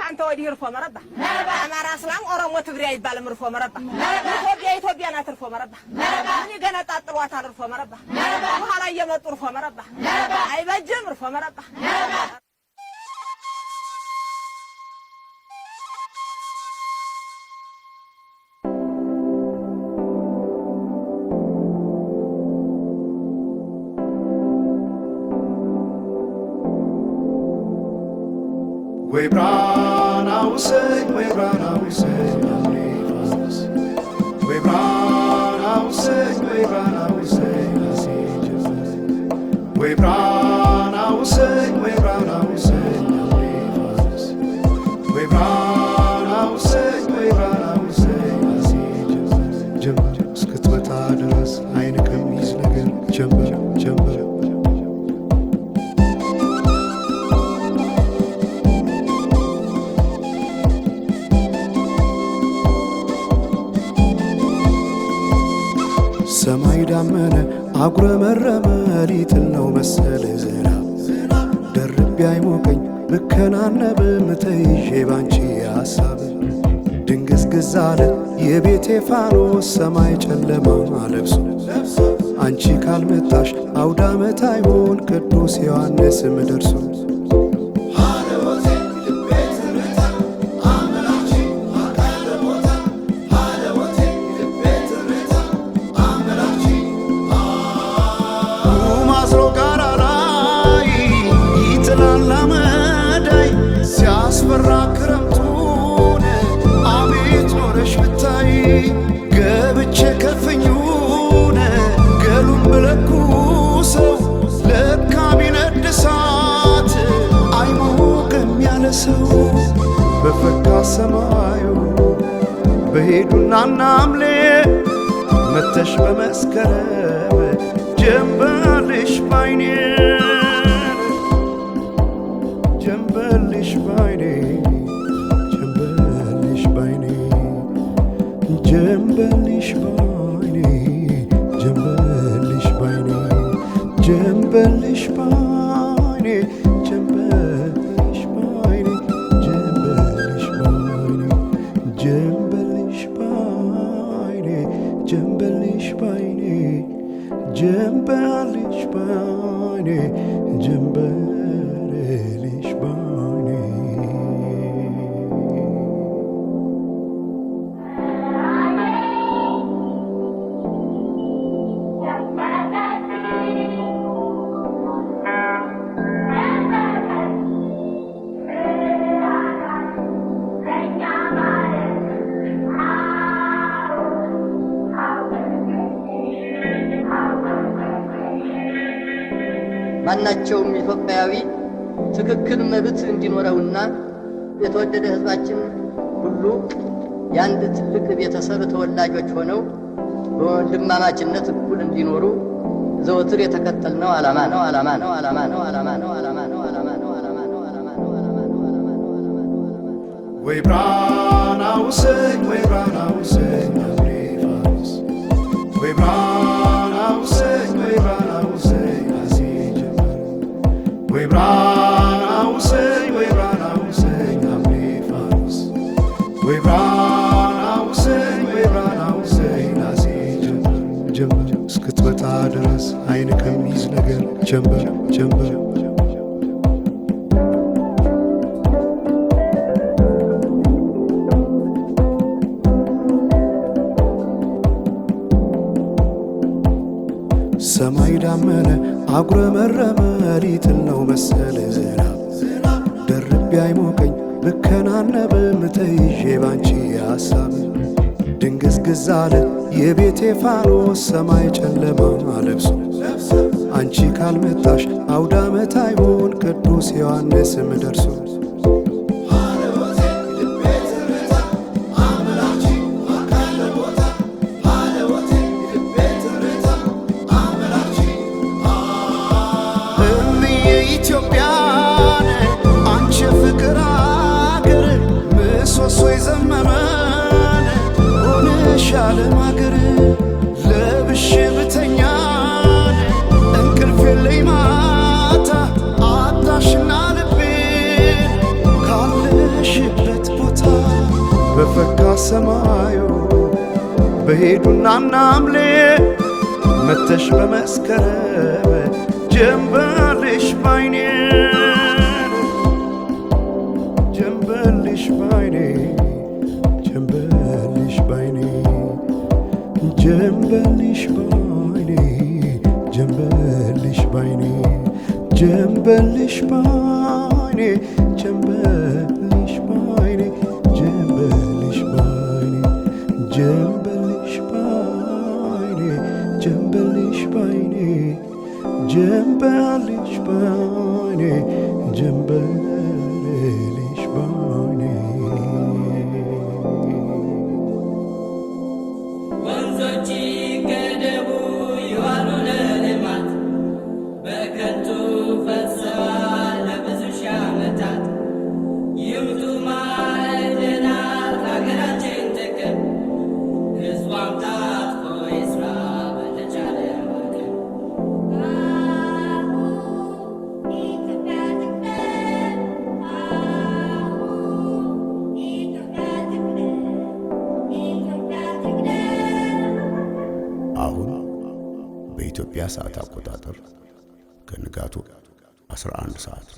አንተ ወዲህ እርፎ መረባ አማራ እስላም ኦሮሞ ትግሬ አይባልም እርፎ መረባ ኢትዮጵያ ናት እርፎ መረባ እኔ ገና ጣጥሯታል እርፎ መረባ በኋላ እየመጡ እርፎ መረባ አይበጅም እርፎ መረባ Way brown, I will say, way brown, I will say, way brown, I will say, way brown, I will say, way brown, I will say, way brown, I will say, way brown, I will say, way brown, I will say, jump, skutwat adras, ayne kamiz nagar, jump, jump. ሰማይ ዳመነ አጉረመረመ ሊጥል ነው መሰለ ዝናብ ደርቤ አይሞቀኝ ብከናነብ ምተይዤ ባንቺ ሐሳብ ድንግዝግዝ አለ የቤቴ ፋኖስ ሰማይ ጨለማ ለብሶ አንቺ ካልመጣሽ አውደ ዓመት አይሆን ቅዱስ ዮሐንስም ደርሶ ክረምቱን አቤት ኖረሽ ብታይ ገብቼ ከፍኙን ገሉን ብለኩሰው ለካ ቢነድ እሳት አይሞቅም ያለ ሰው በፈካ ሰማዩ በሄዱና ናምሌ መተሽ በመስከረም ጀንበልሽ ባይኔ ጀንበልሽ ባይኔ ጀንበልሽ ባይኔ ጀንበልሽ ባይኔ ጀንበልሽ ባይኔ ጀንበልሽ ባይኔ ጀንበልሽ ባይኔ ጀንበልሽ ባይኔ ጀንበልሽ ባይኔ ጀንበልሽ ባይኔ ጀንበልሽ ባይኔ ጀንበልሽ ባይኔ ማናቸውም ኢትዮጵያዊ ትክክል መብት እንዲኖረውና የተወደደ ሕዝባችን ሁሉ የአንድ ትልቅ ቤተሰብ ተወላጆች ሆነው በወንድማማችነት እኩል እንዲኖሩ ዘወትር የተከተልነው ዓላማ ነው። Way brown, I will say, way brown, I will say, way brown, I will say, way brown, I will say, way brown, I will say, way brown, I will say, way brown, I will say, way brown, I will say, ጀምበር እስክትወጣ ድረስ አይን ከሚይዝ ነገር ጀምበር ጀምበር ሰማይ ዳመነ አጉረመረመ ሊጥል ነው መሰለ ዝናብ ደርቤ አይሞቀኝ ብከናነብ ምተይዤ ባንቺ ሐሳብ ድንግዝግዝ አለ የቤቴ ፋኖስ ሰማይ ጨለማ ለብሶ አንቺ ካልመጣሽ አውደ ዓመት አይሆን ቅዱስ ዮሐንስም ደርሶ ኢትዮጵያን አንቺ ፍቅር አገር ምሰሶ የዘመመን ሆነሻል ማገር ለብሼ ብተኛን እንቅልፍ የለኝ ማታ አጣሽና ልቤን ካለሽ በሰማዩ በሄዱና ናምሌ መተሽ በመስከረም ጀንበልሽ ባይኔ ጀንበልሽ ባይኔ ጀንበልሽ ባይኔ ጀንበልሽ ባይኔ ጀንበልሽ ባይኔ ጀንበልሽ ባይኔ ጀንበልሽ ባይኔ ጀንበልሽ ባይኔ ጀንበልሽ ባይኔ ጀንበልሽ ባይኔ ጀንበልሽ ባይኔ ጀንበልሽ ባይኔ ወንዞች ገደቡ ይዋሉ ለልማት በከንቱ ፈሰዋል ለብዙ ሺህ ዓመታት። ይምጡ ማዕድናት ሀገራችን ጥቅም ሕዝቧም ታጥቆ ይስራ በተቻለ አቅም። አሁን በኢትዮጵያ ሰዓት አቆጣጠር ከንጋቱ 11 ሰዓት